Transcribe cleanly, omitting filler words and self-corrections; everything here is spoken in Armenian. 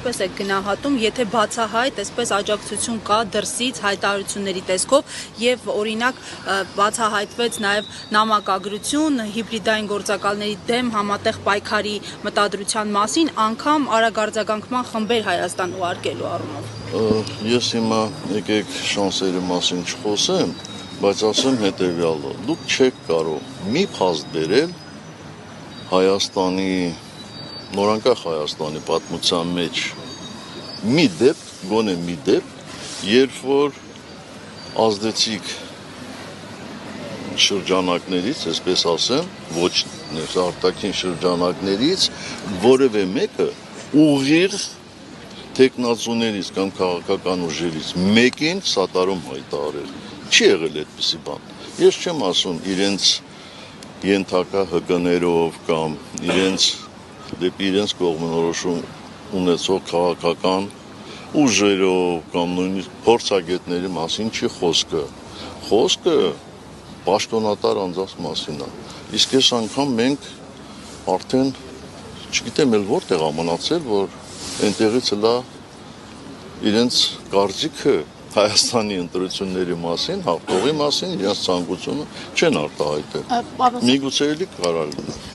ինչպես է գնահատում, եթե բացահայտ, այսպես աջակցություն կա դրսից հայտարարությունների տեսքով եւ օրինակ բացահայտվեց նաեւ նամակագրություն հիբրիդային գործակալների դեմ համատեղ պայքարի մտադրության մասին, անգամ արագարձագանքման խմբեր Հայաստան ուղարկելու առումով։ Ես հիմա եկեք շանսերի մասին չխոսեմ, բայց ասեմ հետեւյալը. դուք չեք կարող մի փաստ բերել Հայաստանի նորանկախ Հայաստանի պատմության մեջ մի դեպք, գոնե մի դեպք, երբ որ ազդեցիկ շրջանակներից, այսպես ասեմ, ոչ արտաքին շրջանակներից որևէ մեկը ուղիղ տեխնացուներից կամ քաղաքական ուժերից մեկին սատարում հայտարարել։ Չի եղել այդպիսի բան։ Ես չեմ ասում իրենց ենթակա ՀԿ-ներով կամ դեպի իրենց կողմնորոշում ունեցող քաղաքական ուժերով կամ նույնիսկ փորձագետների մասին չի խոսքը։ Խոսքը պաշտոնատար անձանց մասին է։ Իսկ այս անգամ մենք արդեն չգիտեմ էլ որտեղ է մնացել, որ այնտեղից հլա իրենց կարծիքը Հայաստանի ընտրությունների մասին, հաղթողի մասին, իրենց ցանկությունը չեն արտահայտել։ Միգուցե էլի կարա լինի։